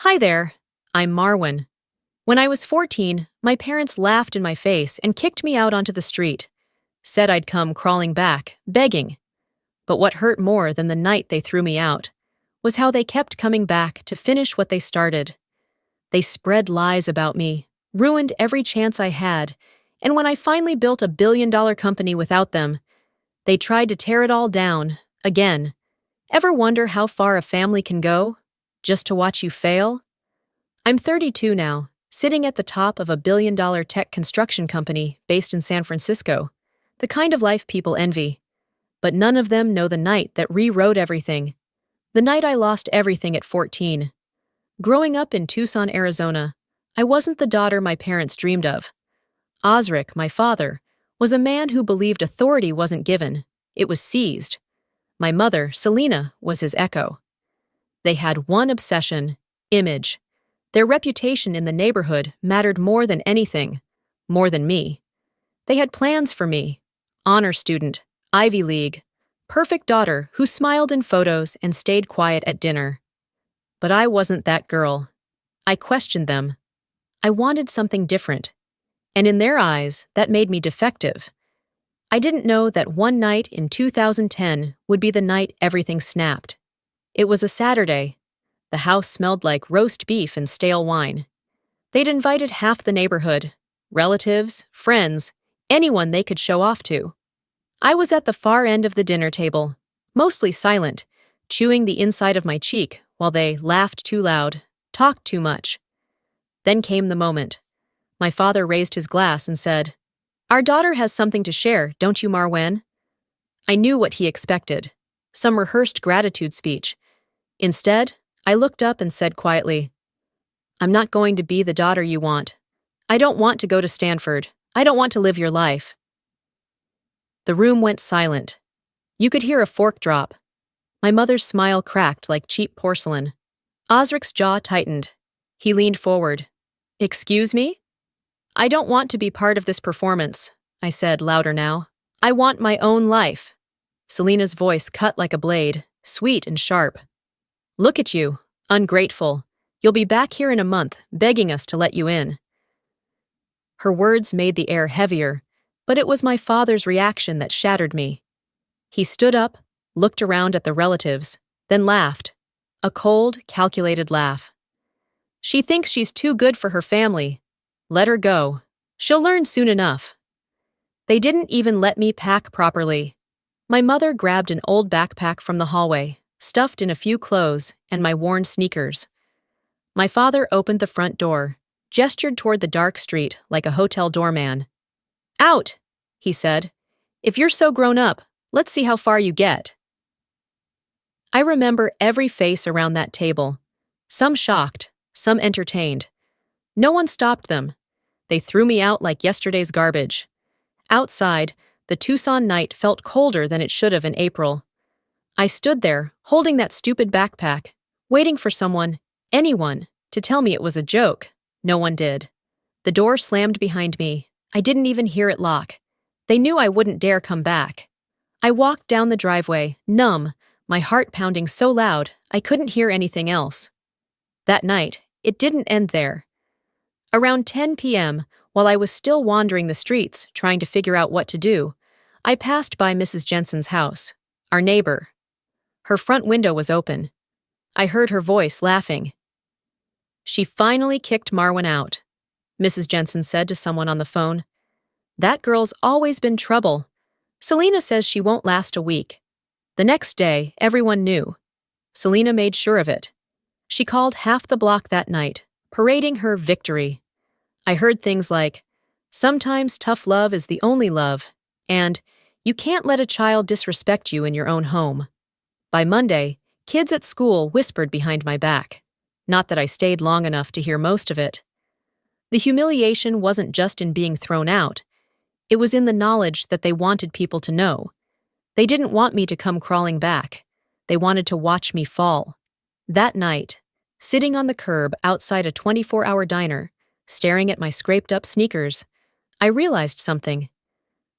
Hi there, I'm Marwan. When I was 14, my parents laughed in my face and kicked me out onto the street, said I'd come crawling back, begging. But what hurt more than the night they threw me out was how they kept coming back to finish what they started. They spread lies about me, ruined every chance I had, and when I finally built a billion-dollar company without them, they tried to tear it all down, again. Ever wonder how far a family can go, just to watch you fail? I'm 32 now, sitting at the top of a billion-dollar tech construction company based in San Francisco, the kind of life people envy. But none of them know the night that rewrote everything. The night I lost everything at 14. Growing up in Tucson, Arizona, I wasn't the daughter my parents dreamed of. Osric, my father, was a man who believed authority wasn't given, it was seized. My mother, Selena, was his echo. They had one obsession: image. Their reputation in the neighborhood mattered more than anything, more than me. They had plans for me: honor student, Ivy League, perfect daughter who smiled in photos and stayed quiet at dinner. But I wasn't that girl. I questioned them. I wanted something different. And in their eyes, that made me defective. I didn't know that one night in 2010 would be the night everything snapped. It was a Saturday. The house smelled like roast beef and stale wine. They'd invited half the neighborhood, relatives, friends, anyone they could show off to. I was at the far end of the dinner table, mostly silent, chewing the inside of my cheek while they laughed too loud, talked too much. Then came the moment. My father raised his glass and said, "Our daughter has something to share, don't you, Marwan?" I knew what he expected, some rehearsed gratitude speech. Instead, I looked up and said quietly, "I'm not going to be the daughter you want. I don't want to go to Stanford. I don't want to live your life." The room went silent. You could hear a fork drop. My mother's smile cracked like cheap porcelain. Osric's jaw tightened. He leaned forward. "Excuse me?" "I don't want to be part of this performance," I said, louder now. "I want my own life." Selena's voice cut like a blade, sweet and sharp. "Look at you, ungrateful. You'll be back here in a month, begging us to let you in." Her words made the air heavier, but it was my father's reaction that shattered me. He stood up, looked around at the relatives, then laughed. A cold, calculated laugh. "She thinks she's too good for her family. Let her go. She'll learn soon enough." They didn't even let me pack properly. My mother grabbed an old backpack from the hallway, stuffed in a few clothes and my worn sneakers. My father opened the front door, gestured toward the dark street like a hotel doorman. "Out," he said. "If you're so grown up, let's see how far you get." I remember every face around that table. Some shocked, some entertained. No one stopped them. They threw me out like yesterday's garbage. Outside, the Tucson night felt colder than it should have in April. I stood there, holding that stupid backpack, waiting for someone, anyone, to tell me it was a joke. No one did. The door slammed behind me. I didn't even hear it lock. They knew I wouldn't dare come back. I walked down the driveway, numb, my heart pounding so loud I couldn't hear anything else. That night, it didn't end there. Around 10 p.m., while I was still wandering the streets trying to figure out what to do, I passed by Mrs. Jensen's house, our neighbor. Her front window was open. I heard her voice laughing. "She finally kicked Marwan out," Mrs. Jensen said to someone on the phone. "That girl's always been trouble. Selena says she won't last a week." The next day, everyone knew. Selena made sure of it. She called half the block that night, parading her victory. I heard things like, "Sometimes tough love is the only love," and "You can't let a child disrespect you in your own home." By Monday, kids at school whispered behind my back. Not that I stayed long enough to hear most of it. The humiliation wasn't just in being thrown out. It was in the knowledge that they wanted people to know. They didn't want me to come crawling back. They wanted to watch me fall. That night, sitting on the curb outside a 24-hour diner, staring at my scraped-up sneakers, I realized something.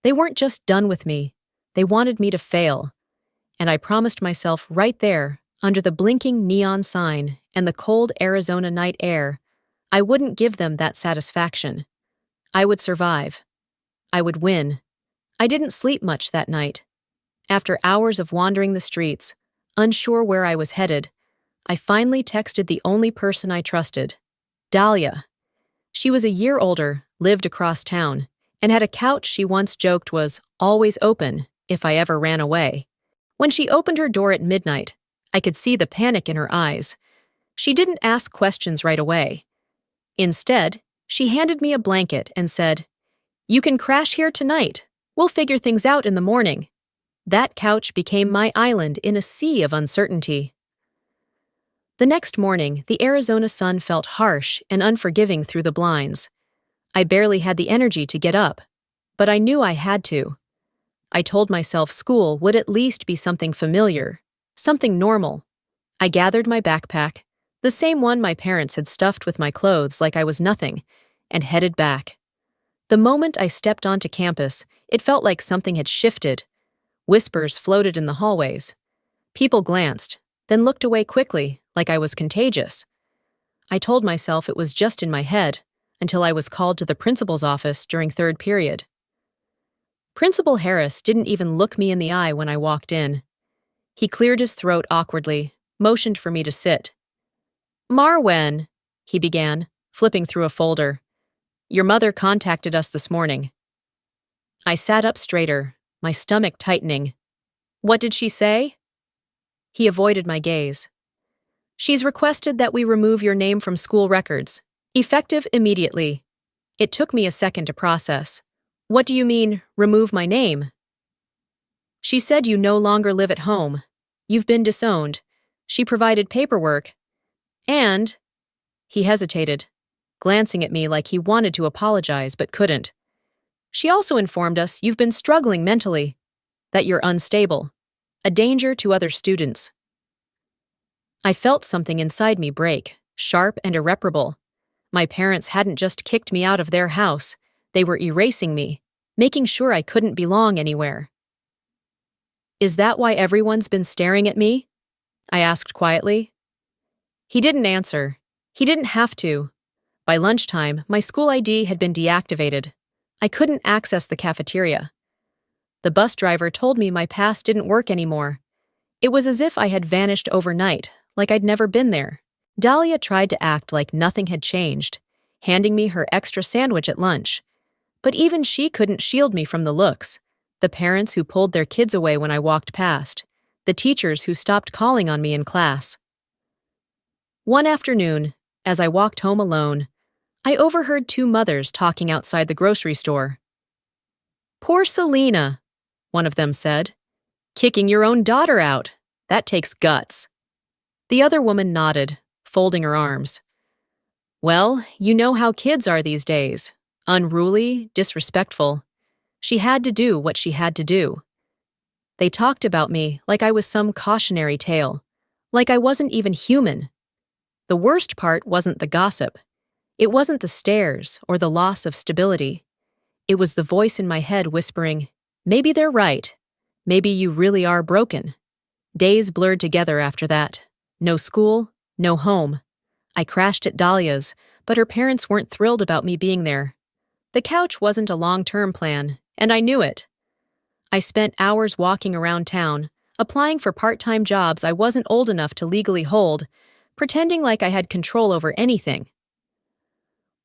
They weren't just done with me. They wanted me to fail. And I promised myself right there, under the blinking neon sign, and the cold Arizona night air, I wouldn't give them that satisfaction. I would survive. I would win. I didn't sleep much that night. After hours of wandering the streets, unsure where I was headed, I finally texted the only person I trusted, Dahlia. She was a year older, lived across town, and had a couch she once joked was always open if I ever ran away. When she opened her door at midnight, I could see the panic in her eyes. She didn't ask questions right away. Instead, she handed me a blanket and said, "You can crash here tonight. We'll figure things out in the morning." That couch became my island in a sea of uncertainty. The next morning, the Arizona sun felt harsh and unforgiving through the blinds. I barely had the energy to get up, but I knew I had to. I told myself school would at least be something familiar, something normal. I gathered my backpack, the same one my parents had stuffed with my clothes like I was nothing, and headed back. The moment I stepped onto campus, it felt like something had shifted. Whispers floated in the hallways. People glanced, then looked away quickly, like I was contagious. I told myself it was just in my head, until I was called to the principal's office during third period. Principal Harris didn't even look me in the eye when I walked in. He cleared his throat awkwardly, motioned for me to sit. "Marwen," he began, flipping through a folder. "Your mother contacted us this morning." I sat up straighter, my stomach tightening. "What did she say?" He avoided my gaze. "She's requested that we remove your name from school records, effective immediately." It took me a second to process. "What do you mean, remove my name?" "She said you no longer live at home. You've been disowned. She provided paperwork. And—" He hesitated, glancing at me like he wanted to apologize but couldn't. "She also informed us you've been struggling mentally, that you're unstable, a danger to other students." I felt something inside me break, sharp and irreparable. My parents hadn't just kicked me out of their house, they were erasing me, making sure I couldn't belong anywhere. "Is that why everyone's been staring at me?" I asked quietly. He didn't answer. He didn't have to. By lunchtime, my school ID had been deactivated. I couldn't access the cafeteria. The bus driver told me my pass didn't work anymore. It was as if I had vanished overnight, like I'd never been there. Dahlia tried to act like nothing had changed, handing me her extra sandwich at lunch. But even she couldn't shield me from the looks, the parents who pulled their kids away when I walked past, the teachers who stopped calling on me in class. One afternoon, as I walked home alone, I overheard two mothers talking outside the grocery store. "Poor Selena," one of them said. "Kicking your own daughter out. That takes guts." The other woman nodded, folding her arms. "Well, you know how kids are these days. Unruly, disrespectful. She had to do what she had to do." They talked about me like I was some cautionary tale, like I wasn't even human. The worst part wasn't the gossip. It wasn't the stares or the loss of stability. It was the voice in my head whispering, "Maybe they're right. Maybe you really are broken." Days blurred together after that. No school, no home. I crashed at Dahlia's, but her parents weren't thrilled about me being there. The couch wasn't a long-term plan, and I knew it. I spent hours walking around town, applying for part-time jobs I wasn't old enough to legally hold, pretending like I had control over anything.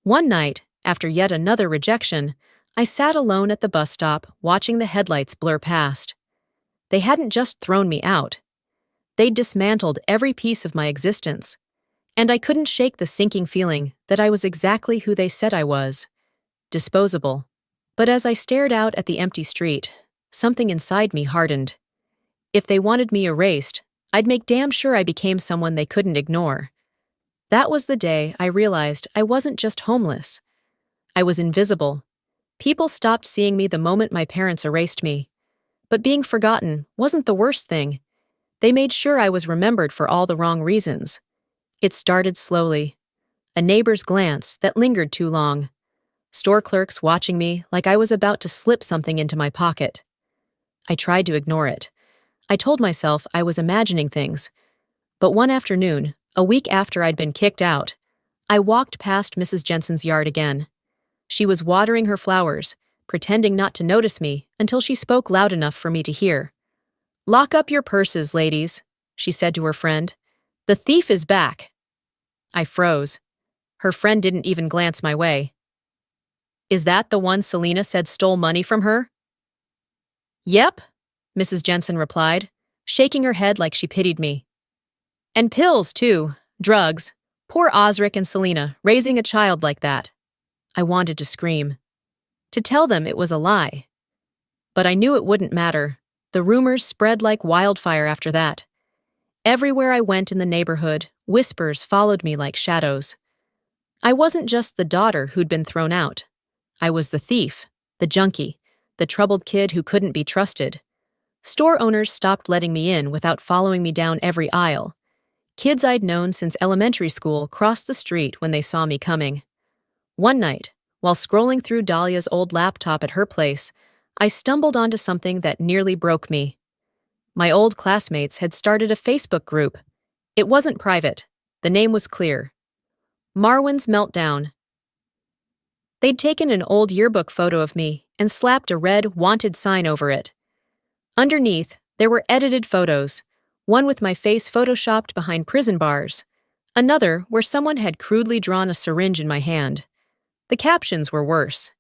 One night, after yet another rejection, I sat alone at the bus stop, watching the headlights blur past. They hadn't just thrown me out. They'd dismantled every piece of my existence, and I couldn't shake the sinking feeling that I was exactly who they said I was, disposable. But as I stared out at the empty street, something inside me hardened. If they wanted me erased, I'd make damn sure I became someone they couldn't ignore. That was the day I realized I wasn't just homeless. I was invisible. People stopped seeing me the moment my parents erased me. But being forgotten wasn't the worst thing. They made sure I was remembered for all the wrong reasons. It started slowly. A neighbor's glance that lingered too long. Store clerks watching me like I was about to slip something into my pocket. I tried to ignore it. I told myself I was imagining things. But one afternoon, A week after I'd been kicked out, I walked past Mrs. Jensen's yard again. She was watering her flowers, pretending not to notice me until she spoke loud enough for me to hear. "Lock up your purses, ladies," she said to her friend. "The thief is back." I froze. Her friend didn't even glance my way. "Is that the one Selena said stole money from her?" "Yep," Mrs. Jensen replied, shaking her head like she pitied me. "And pills, too. Drugs. Poor Osric and Selena, raising a child like that." I wanted to scream. To tell them it was a lie. But I knew it wouldn't matter. The rumors spread like wildfire after that. Everywhere I went in the neighborhood, whispers followed me like shadows. I wasn't just the daughter who'd been thrown out. I was the thief, the junkie, the troubled kid who couldn't be trusted. Store owners stopped letting me in without following me down every aisle. Kids I'd known since elementary school crossed the street when they saw me coming. One night, while scrolling through Dahlia's old laptop at her place, I stumbled onto something that nearly broke me. My old classmates had started a Facebook group. It wasn't private. The name was clear. Marwan's Meltdown. They'd taken an old yearbook photo of me and slapped a red "wanted" sign over it. Underneath, there were edited photos, one with my face photoshopped behind prison bars, another where someone had crudely drawn a syringe in my hand. The captions were worse.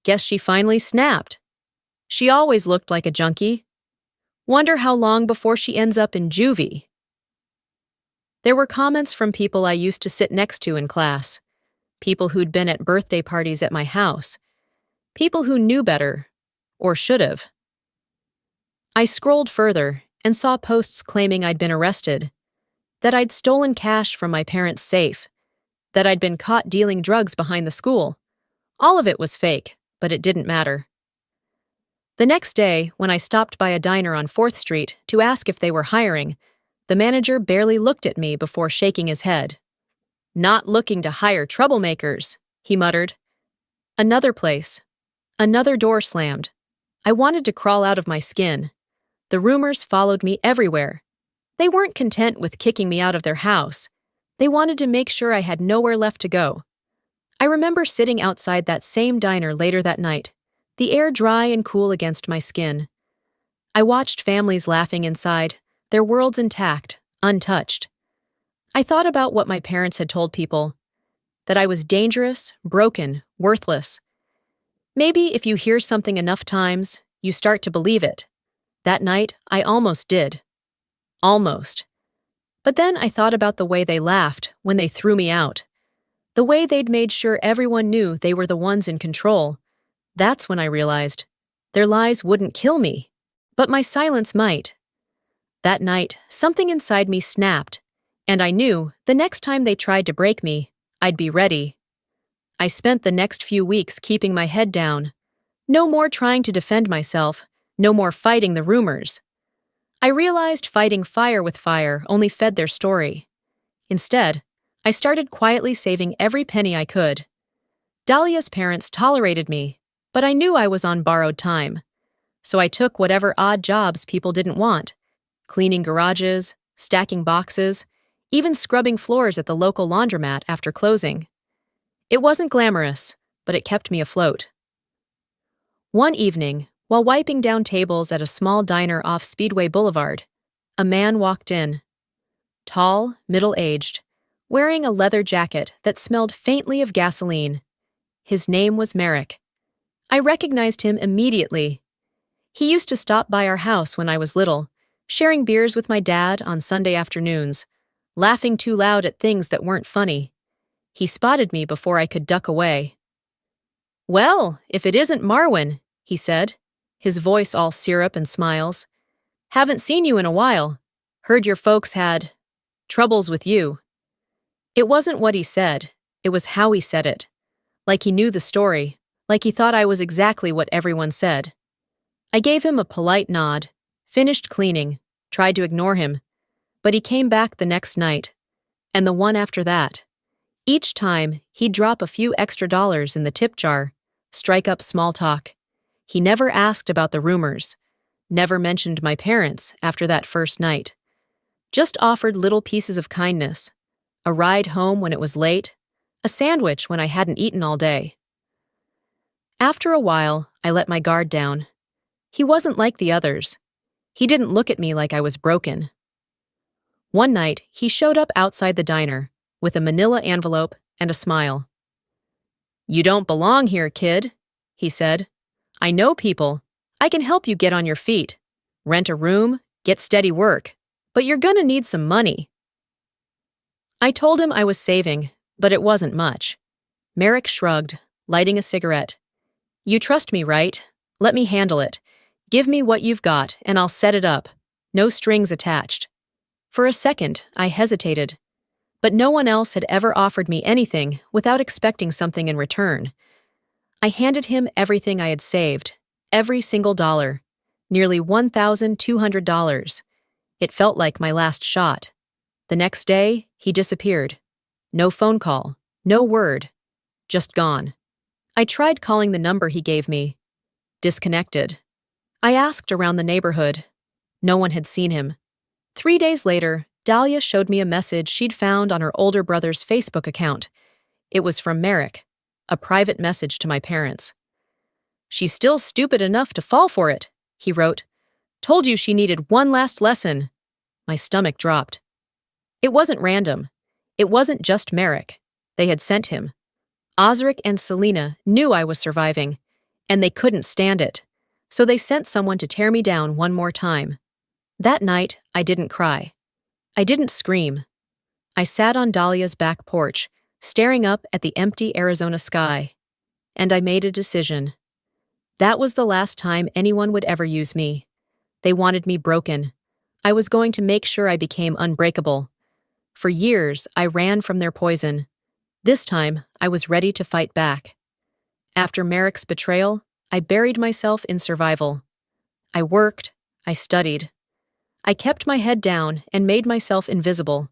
"Guess she finally snapped. She always looked like a junkie. Wonder how long before she ends up in juvie." There were comments from people I used to sit next to in class, people who'd been at birthday parties at my house, people who knew better, or should have. I scrolled further and saw posts claiming I'd been arrested, that I'd stolen cash from my parents' safe, that I'd been caught dealing drugs behind the school. All of it was fake, but it didn't matter. The next day, when I stopped by a diner on 4th Street to ask if they were hiring, the manager barely looked at me before shaking his head. "Not looking to hire troublemakers," he muttered. Another place. Another door slammed. I wanted to crawl out of my skin. The rumors followed me everywhere. They weren't content with kicking me out of their house. They wanted to make sure I had nowhere left to go. I remember sitting outside that same diner later that night, the air dry and cool against my skin. I watched families laughing inside, their worlds intact, untouched. I thought about what my parents had told people, that I was dangerous, broken, worthless. Maybe if you hear something enough times, you start to believe it. That night, I almost did. Almost. But then I thought about the way they laughed when they threw me out. The way they'd made sure everyone knew they were the ones in control. That's when I realized their lies wouldn't kill me, but my silence might. That night, something inside me snapped, and I knew the next time they tried to break me, I'd be ready. I spent the next few weeks keeping my head down. No more trying to defend myself, no more fighting the rumors. I realized fighting fire with fire only fed their story. Instead, I started quietly saving every penny I could. Dahlia's parents tolerated me, but I knew I was on borrowed time. So I took whatever odd jobs people didn't want, cleaning garages, stacking boxes, even scrubbing floors at the local laundromat after closing. It wasn't glamorous, but it kept me afloat. One evening, while wiping down tables at a small diner off Speedway Boulevard, a man walked in. Tall, middle-aged, wearing a leather jacket that smelled faintly of gasoline. His name was Merrick. I recognized him immediately. He used to stop by our house when I was little, sharing beers with my dad on Sunday afternoons, laughing too loud at things that weren't funny. He spotted me before I could duck away. "Well, if it isn't Marwan," he said, his voice all syrup and smiles. "Haven't seen you in a while. Heard your folks had troubles with you." It wasn't what he said, it was how he said it. Like he knew the story, like he thought I was exactly what everyone said. I gave him a polite nod, finished cleaning, tried to ignore him, but he came back the next night, and the one after that. Each time, he'd drop a few extra dollars in the tip jar, strike up small talk. He never asked about the rumors, never mentioned my parents after that first night. Just offered little pieces of kindness, a ride home when it was late, a sandwich when I hadn't eaten all day. After a while, I let my guard down. He wasn't like the others. He didn't look at me like I was broken. One night, he showed up outside the diner with a manila envelope and a smile. "You don't belong here, kid," he said. "I know people. I can help you get on your feet. Rent a room, get steady work. But you're gonna need some money." I told him I was saving, but it wasn't much. Merrick shrugged, lighting a cigarette. "You trust me, right? Let me handle it. Give me what you've got, and I'll set it up. No strings attached." For a second, I hesitated. But no one else had ever offered me anything without expecting something in return. I handed him everything I had saved, every single dollar, nearly $1,200. It felt like my last shot. The next day, he disappeared. No phone call, no word, just gone. I tried calling the number he gave me. Disconnected. I asked around the neighborhood. No one had seen him. 3 days later, Dahlia showed me a message she'd found on her older brother's Facebook account. It was from Merrick, a private message to my parents. "She's still stupid enough to fall for it," he wrote. "Told you she needed one last lesson." My stomach dropped. It wasn't random. It wasn't just Merrick. They had sent him. Osric and Selena knew I was surviving, and they couldn't stand it, so they sent someone to tear me down one more time. That night, I didn't cry. I didn't scream. I sat on Dahlia's back porch, staring up at the empty Arizona sky. And I made a decision. That was the last time anyone would ever use me. They wanted me broken. I was going to make sure I became unbreakable. For years, I ran from their poison. This time, I was ready to fight back. After Merrick's betrayal, I buried myself in survival. I worked, I studied. I kept my head down and made myself invisible.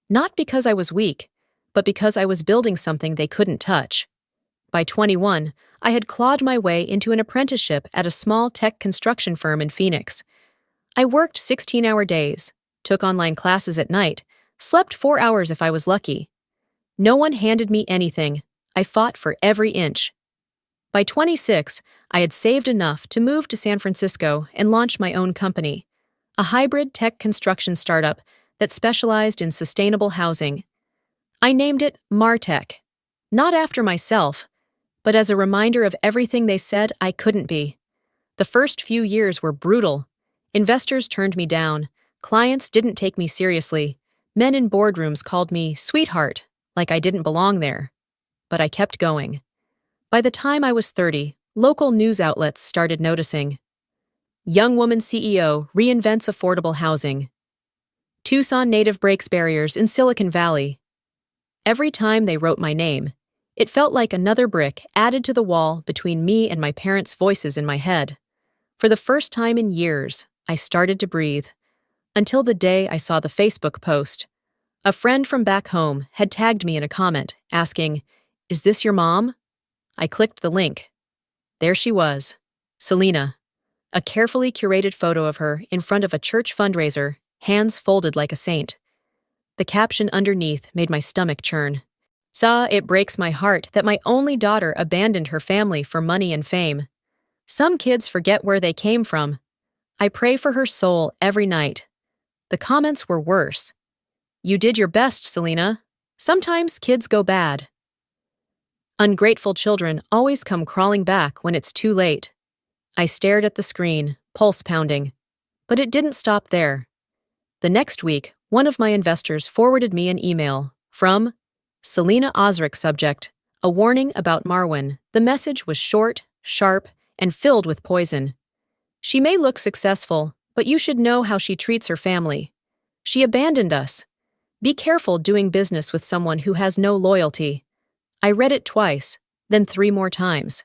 Not because I was weak, but because I was building something they couldn't touch. By 21, I had clawed my way into an apprenticeship at a small tech construction firm in Phoenix. I worked 16-hour days, took online classes at night, slept 4 hours if I was lucky. No one handed me anything. I fought for every inch. By 26, I had saved enough to move to San Francisco and launch my own company, a hybrid tech construction startup that specialized in sustainable housing. I named it MarTech, not after myself, but as a reminder of everything they said I couldn't be. The first few years were brutal. Investors turned me down. Clients didn't take me seriously. Men in boardrooms called me sweetheart, like I didn't belong there. But I kept going. By the time I was 30, local news outlets started noticing. Young woman CEO reinvents affordable housing. Tucson native breaks barriers in Silicon Valley. Every time they wrote my name, it felt like another brick added to the wall between me and my parents' voices in my head. For the first time in years, I started to breathe. Until the day I saw the Facebook post. A friend from back home had tagged me in a comment, asking, "Is this your mom?" I clicked the link. There she was, Selena. A carefully curated photo of her in front of a church fundraiser, hands folded like a saint. The caption underneath made my stomach churn. It breaks my heart that my only daughter abandoned her family for money and fame. Some kids forget where they came from. I pray for her soul every night. The comments were worse. "You did your best, Selena. Sometimes kids go bad." Ungrateful children always come crawling back when it's too late. I stared at the screen, pulse pounding. But it didn't stop there. The next week, one of my investors forwarded me an email from Selena Osric, subject, a warning about Marwan. The message was short, sharp, and filled with poison. "She may look successful, but you should know how she treats her family. She abandoned us. Be careful doing business with someone who has no loyalty." I read it twice, then 3 more times.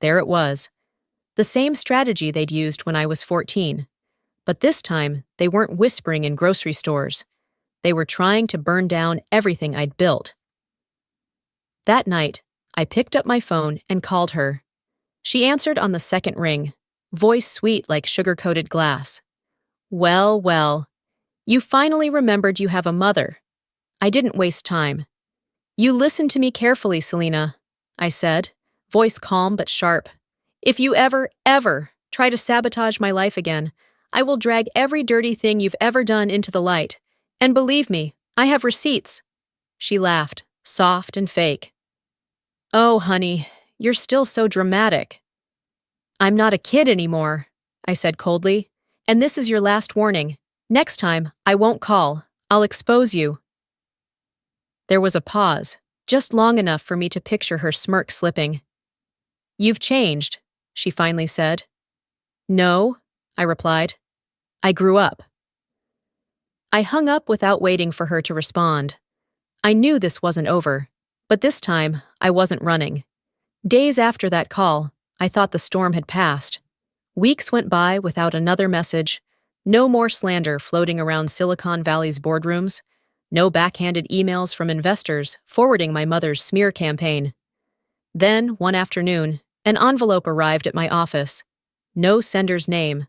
There it was. The same strategy they'd used when I was 14. But this time, they weren't whispering in grocery stores. They were trying to burn down everything I'd built. That night, I picked up my phone and called her. She answered on the second ring, voice sweet like sugar-coated glass. "Well, well, you finally remembered you have a mother. I didn't waste time. You listen to me carefully, Selena, I said, voice calm but sharp. If you ever try to sabotage my life again, I will drag every dirty thing you've ever done into the light. And believe me, I have receipts. She laughed, soft and fake. Oh, honey, you're still so dramatic. I'm not a kid anymore, I said coldly. And this is your last warning. Next time, I won't call. I'll expose you. There was a pause, just long enough for me to picture her smirk slipping. You've changed, she finally said. No, I replied. I grew up. I hung up without waiting for her to respond. I knew this wasn't over, but this time I wasn't running. Days after that call, I thought the storm had passed. Weeks went by without another message, no more slander floating around Silicon Valley's boardrooms, no backhanded emails from investors forwarding my mother's smear campaign. Then, one afternoon, an envelope arrived at my office. No sender's name.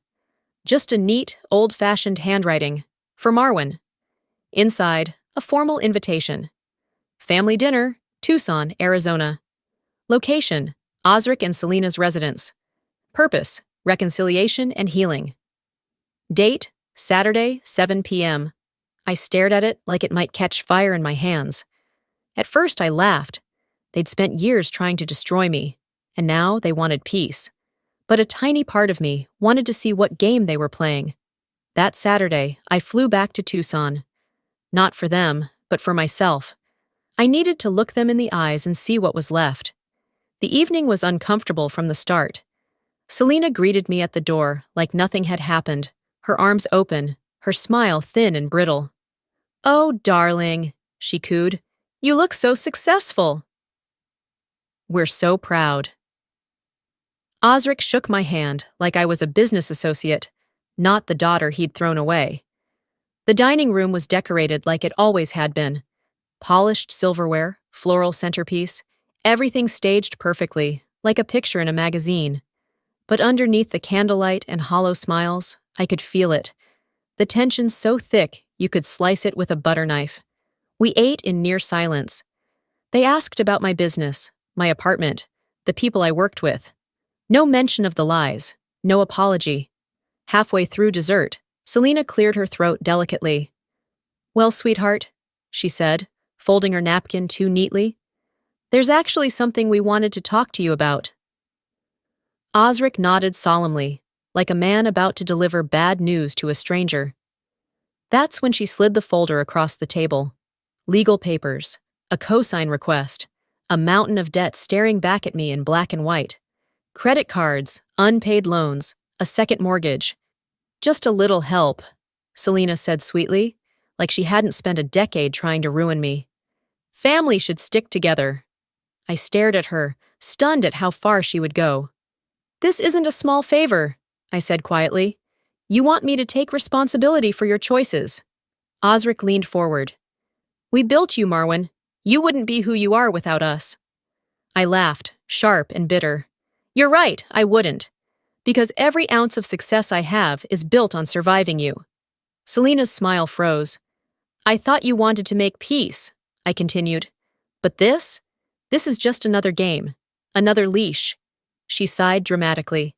Just a neat, old-fashioned handwriting. For Marwan. Inside, a formal invitation. Family dinner, Tucson, Arizona. Location, Osric and Selena's residence. Purpose, reconciliation and healing. Date, Saturday, 7 p.m. I stared at it like it might catch fire in my hands. At first I laughed. They'd spent years trying to destroy me, and now they wanted peace. But a tiny part of me wanted to see what game they were playing. That Saturday, I flew back to Tucson. Not for them, but for myself. I needed to look them in the eyes and see what was left. The evening was uncomfortable from the start. Selena greeted me at the door like nothing had happened, her arms open, her smile thin and brittle. Oh, darling, she cooed. You look so successful. We're so proud. Osric shook my hand like I was a business associate, not the daughter he'd thrown away. The dining room was decorated like it always had been. Polished silverware, floral centerpiece, everything staged perfectly, like a picture in a magazine. But underneath the candlelight and hollow smiles, I could feel it. The tension so thick you could slice it with a butter knife. We ate in near silence. They asked about my business, my apartment, the people I worked with. No mention of the lies, no apology. Halfway through dessert, Selena cleared her throat delicately. Well, sweetheart, she said, folding her napkin too neatly, there's actually something we wanted to talk to you about. Osric nodded solemnly, like a man about to deliver bad news to a stranger. That's when she slid the folder across the table. Legal papers, a cosign request, a mountain of debt staring back at me in black and white. Credit cards, unpaid loans, a second mortgage. Just a little help, Selena said sweetly, like she hadn't spent a decade trying to ruin me. Family should stick together. I stared at her, stunned at how far she would go. This isn't a small favor, I said quietly. You want me to take responsibility for your choices. Osric leaned forward. We built you, Marwan. You wouldn't be who you are without us. I laughed, sharp and bitter. You're right, I wouldn't. Because every ounce of success I have is built on surviving you. Selena's smile froze. I thought you wanted to make peace, I continued. But this is just another game, another leash. She sighed dramatically.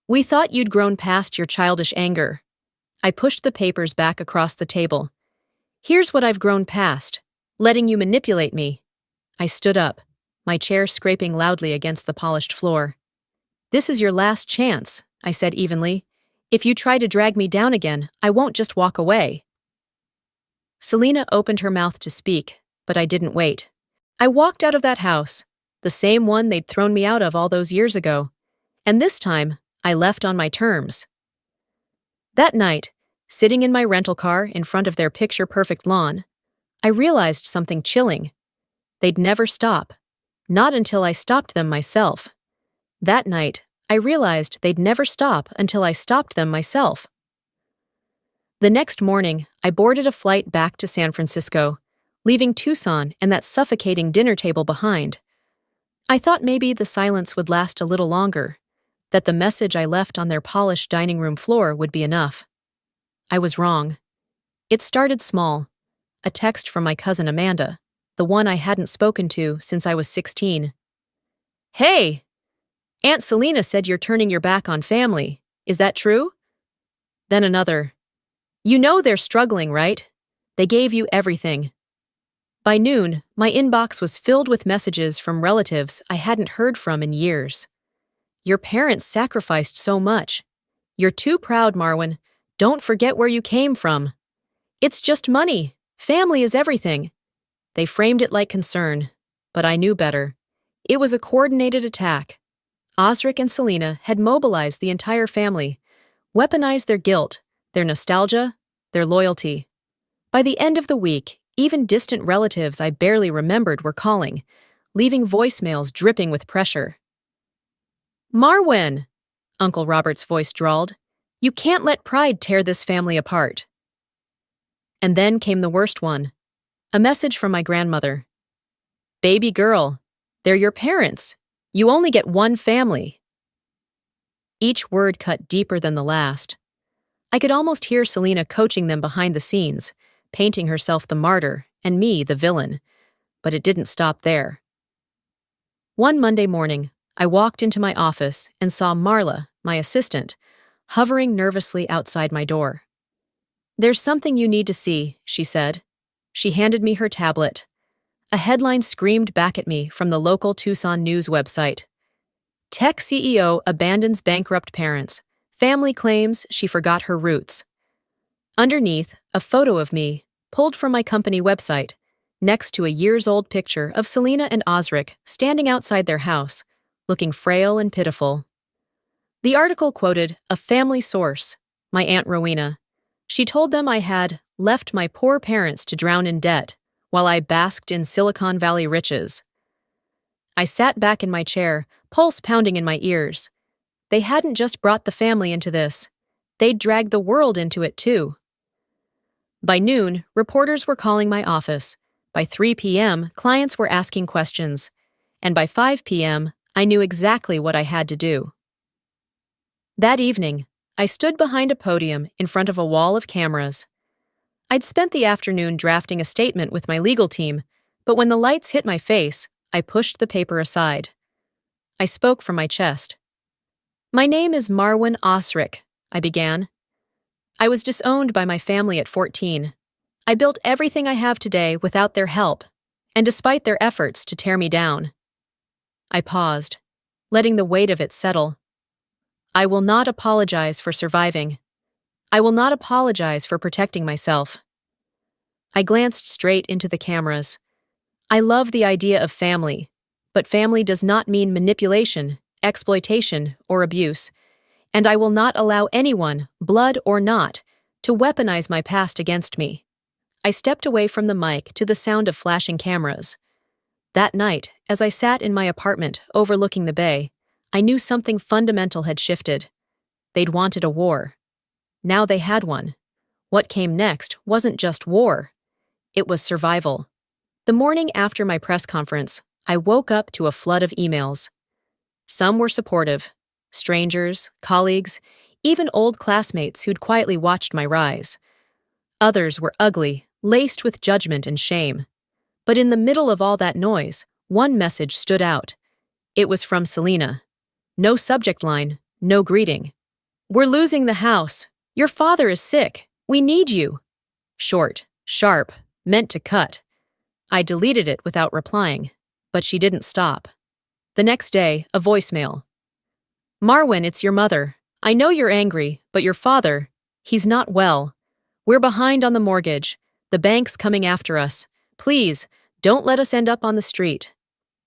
We thought you'd grown past your childish anger. I pushed the papers back across the table. Here's what I've grown past, letting you manipulate me. I stood up, my chair scraping loudly against the polished floor. This is your last chance, I said evenly. If you try to drag me down again, I won't just walk away. Selena opened her mouth to speak, but I didn't wait. I walked out of that house, the same one they'd thrown me out of all those years ago. And this time, I left on my terms. That night, sitting in my rental car in front of their picture-perfect lawn, I realized something chilling. They'd never stop. Not until I stopped them myself. That night, I realized they'd never stop until I stopped them myself. The next morning, I boarded a flight back to San Francisco, leaving Tucson and that suffocating dinner table behind. I thought maybe the silence would last a little longer, that the message I left on their polished dining room floor would be enough. I was wrong. It started small. a text from my cousin Amanda, the one I hadn't spoken to since I was 16. "Hey! Aunt Selena said you're turning your back on family. Is that true?" Then another. "You know they're struggling, right? They gave you everything." By noon, my inbox was filled with messages from relatives I hadn't heard from in years. "Your parents sacrificed so much. You're too proud, Marwan. Don't forget where you came from. It's just money. Family is everything." They framed it like concern, but I knew better. It was a coordinated attack. Osric and Selena had mobilized the entire family, weaponized their guilt, their nostalgia, their loyalty. By the end of the week, even distant relatives I barely remembered were calling, leaving voicemails dripping with pressure. "Marwan," Uncle Robert's voice drawled, "you can't let pride tear this family apart." And then came the worst one. A message from my grandmother. "Baby girl, they're your parents. You only get one family." Each word cut deeper than the last. I could almost hear Selena coaching them behind the scenes, painting herself the martyr and me the villain. But it didn't stop there. One Monday morning, I walked into my office and saw Marla, my assistant, hovering nervously outside my door. "There's something you need to see," she said. She handed me her tablet. A headline screamed back at me from the local Tucson news website. "Tech CEO abandons bankrupt parents. Family claims she forgot her roots." Underneath, a photo of me, pulled from my company website, next to a years-old picture of Selena and Osric standing outside their house, looking frail and pitiful. The article quoted a family source, my Aunt Rowena. She told them I had left my poor parents to drown in debt while I basked in Silicon Valley riches. I sat back in my chair, pulse pounding in my ears. They hadn't just brought the family into this. They'd dragged the world into it too. By noon, reporters were calling my office. By 3 p.m., clients were asking questions. And by 5 p.m., I knew exactly what I had to do. That evening, I stood behind a podium in front of a wall of cameras. I'd spent the afternoon drafting a statement with my legal team, but when the lights hit my face, I pushed the paper aside. I spoke from my chest. "My name is Marwan Osric," I began. "I was disowned by my family at 14. I built everything I have today without their help, and despite their efforts to tear me down." I paused, letting the weight of it settle. "I will not apologize for surviving. I will not apologize for protecting myself." I glanced straight into the cameras. I love the idea of family, but family does not mean manipulation, exploitation, or abuse, and I will not allow anyone, blood or not, to weaponize my past against me. I stepped away from the mic to the sound of flashing cameras. That night, as I sat in my apartment overlooking the bay, I knew something fundamental had shifted. They'd wanted a war. Now they had one. What came next wasn't just war. It was survival. The morning after my press conference, I woke up to a flood of emails. Some were supportive. Strangers, colleagues, even old classmates who'd quietly watched my rise. Others were ugly, laced with judgment and shame. But in the middle of all that noise, one message stood out. It was from Selena. No subject line, no greeting. "We're losing the house. Your father is sick. We need you." Short, sharp, meant to cut. I deleted it without replying, but she didn't stop. The next day, a voicemail. "Marwan, it's your mother. I know you're angry, but your father, he's not well. We're behind on the mortgage. The bank's coming after us. Please, don't let us end up on the street."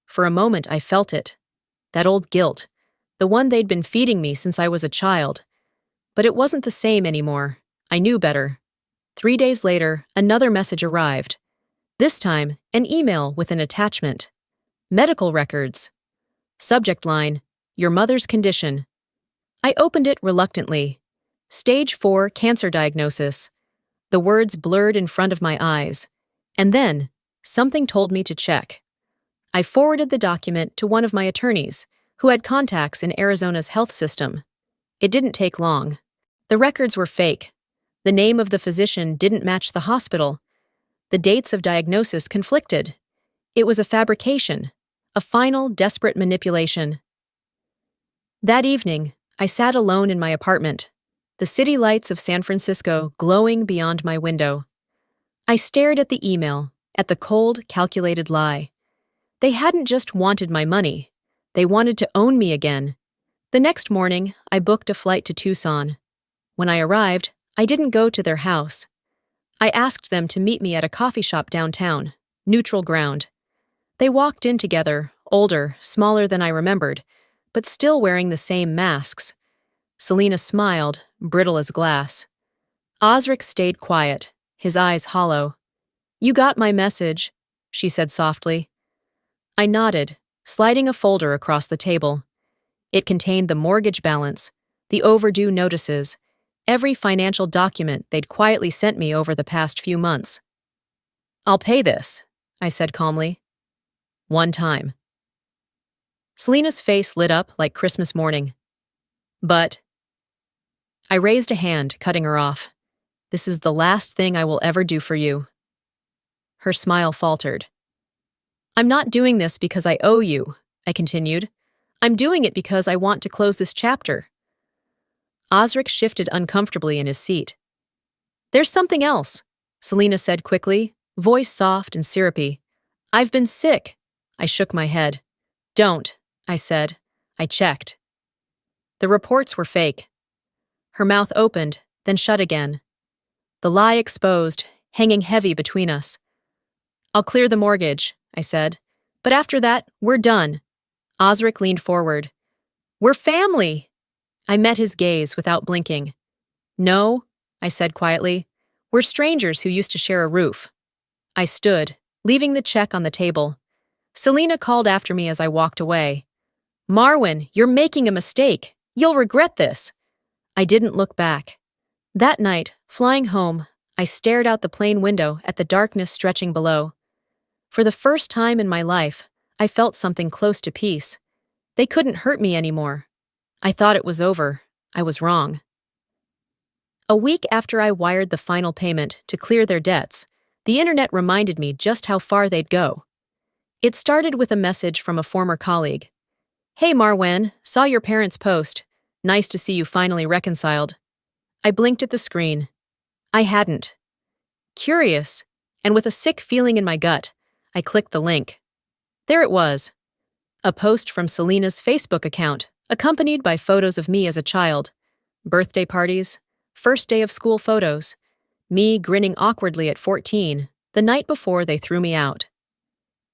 For a moment, I felt it. That old guilt, the one they'd been feeding me since I was a child. But it wasn't the same anymore. I knew better. 3 days later, another message arrived. This time, an email with an attachment. Medical records. Subject line, "Your mother's condition." I opened it reluctantly. Stage 4 cancer diagnosis. The words blurred in front of my eyes. And then, something told me to check. I forwarded the document to one of my attorneys, who had contacts in Arizona's health system. It didn't take long. The records were fake. The name of the physician didn't match the hospital. The dates of diagnosis conflicted. It was a fabrication, a final, desperate manipulation. That evening, I sat alone in my apartment, the city lights of San Francisco glowing beyond my window. I stared at the email, at the cold, calculated lie. They hadn't just wanted my money. They wanted to own me again. The next morning, I booked a flight to Tucson. When I arrived, I didn't go to their house. I asked them to meet me at a coffee shop downtown, neutral ground. They walked in together, older, smaller than I remembered, but still wearing the same masks. Selena smiled, brittle as glass. Osric stayed quiet, his eyes hollow. "You got my message," she said softly. I nodded, sliding a folder across the table. It contained the mortgage balance, the overdue notices, every financial document they'd quietly sent me over the past few months. "I'll pay this," I said calmly. "One time." Selena's face lit up like Christmas morning. "But—" I raised a hand, cutting her off. "This is the last thing I will ever do for you." Her smile faltered. "I'm not doing this because I owe you," I continued. "I'm doing it because I want to close this chapter." Osric shifted uncomfortably in his seat. "There's something else," Selena said quickly, voice soft and syrupy. "I've been sick." I shook my head. "Don't," I said. I checked. The reports were fake. Her mouth opened, then shut again. The lie exposed, hanging heavy between us. "I'll clear the mortgage," I said. "But after that, we're done." Osric leaned forward. "We're family!" I met his gaze without blinking. "No," I said quietly. "We're strangers who used to share a roof." I stood, leaving the check on the table. Selena called after me as I walked away. "Marwan, you're making a mistake. You'll regret this." I didn't look back. That night, flying home, I stared out the plane window at the darkness stretching below. For the first time in my life, I felt something close to peace. They couldn't hurt me anymore. I thought it was over. I was wrong. A week after I wired the final payment to clear their debts, the internet reminded me just how far they'd go. It started with a message from a former colleague. "Hey Marwan, saw your parents' post. Nice to see you finally reconciled." I blinked at the screen. I hadn't. Curious, and with a sick feeling in my gut, I clicked the link. There it was. A post from Selena's Facebook account, accompanied by photos of me as a child. Birthday parties, first day of school photos, me grinning awkwardly at 14, the night before they threw me out.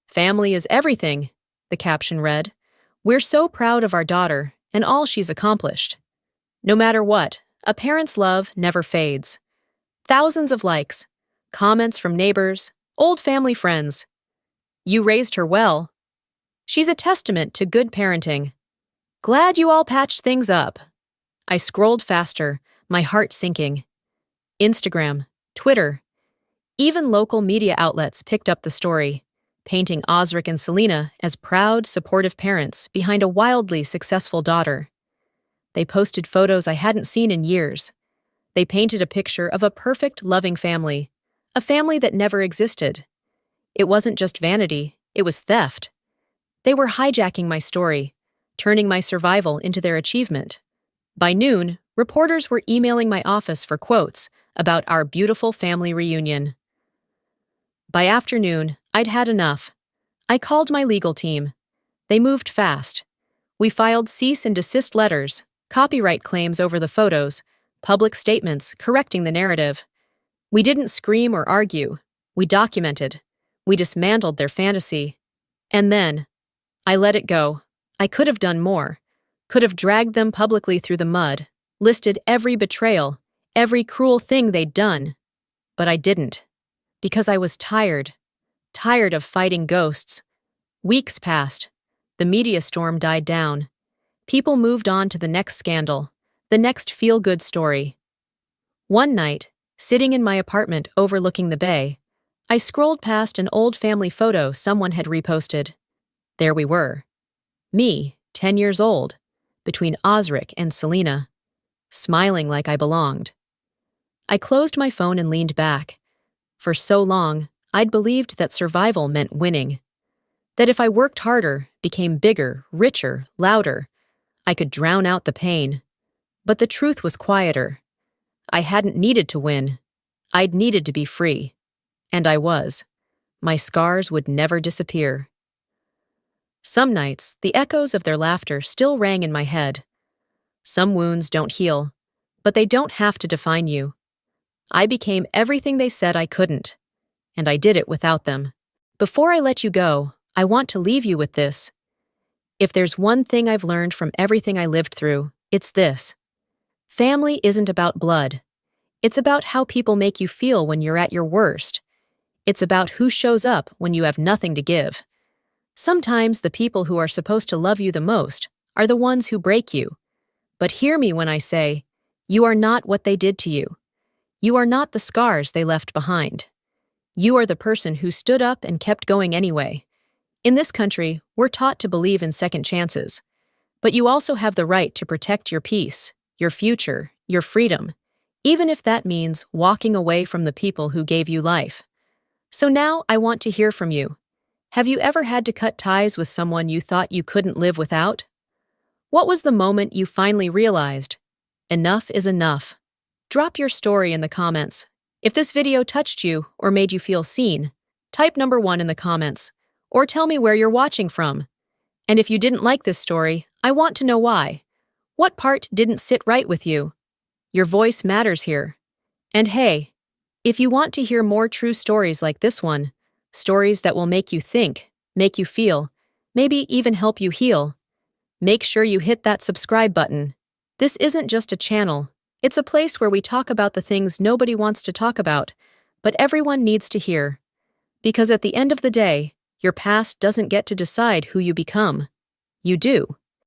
"Family is everything," the caption read. "We're so proud of our daughter and all she's accomplished." No matter what, a parent's love never fades. Thousands of likes, comments from neighbors, old family friends. "You raised her well." "She's a testament to good parenting." "Glad you all patched things up." I scrolled faster, my heart sinking. Instagram, Twitter, even local media outlets picked up the story, painting Osric and Selena as proud, supportive parents behind a wildly successful daughter. They posted photos I hadn't seen in years. They painted a picture of a perfect, loving family, a family that never existed. It wasn't just vanity, it was theft. They were hijacking my story, turning my survival into their achievement. By noon, reporters were emailing my office for quotes about our beautiful family reunion. By afternoon, I'd had enough. I called my legal team. They moved fast. We filed cease and desist letters, copyright claims over the photos, public statements correcting the narrative. We didn't scream or argue. We documented. We dismantled their fantasy. And then, I let it go. I could have done more. Could have dragged them publicly through the mud, listed every betrayal, every cruel thing they'd done. But I didn't. Because I was tired. Tired of fighting ghosts. Weeks passed. The media storm died down. People moved on to the next scandal, the next feel-good story. One night, sitting in my apartment overlooking the bay, I scrolled past an old family photo someone had reposted. There we were. Me, 10 years old, between Osric and Selena, smiling like I belonged. I closed my phone and leaned back. For so long, I'd believed that survival meant winning. That if I worked harder, became bigger, richer, louder, I could drown out the pain. But the truth was quieter. I hadn't needed to win. I'd needed to be free. And I was. My scars would never disappear. Some nights, the echoes of their laughter still rang in my head. Some wounds don't heal, but they don't have to define you. I became everything they said I couldn't, and I did it without them. Before I let you go, I want to leave you with this. If there's one thing I've learned from everything I lived through, it's this. Family isn't about blood. It's about how people make you feel when you're at your worst. It's about who shows up when you have nothing to give. Sometimes the people who are supposed to love you the most are the ones who break you. But hear me when I say, you are not what they did to you. You are not the scars they left behind. You are the person who stood up and kept going anyway. In this country, we're taught to believe in second chances. But you also have the right to protect your peace, your future, your freedom, even if that means walking away from the people who gave you life. So now I want to hear from you. Have you ever had to cut ties with someone you thought you couldn't live without? What was the moment you finally realized, enough is enough? Drop your story in the comments. If this video touched you or made you feel seen, type number 1 in the comments, or tell me where you're watching from. And if you didn't like this story, I want to know why. What part didn't sit right with you? Your voice matters here. And hey, if you want to hear more true stories like this one, stories that will make you think, make you feel, maybe even help you heal, make sure you hit that subscribe button. This isn't just a channel. It's a place where we talk about the things nobody wants to talk about, but everyone needs to hear. Because at the end of the day, your past doesn't get to decide who you become. You do.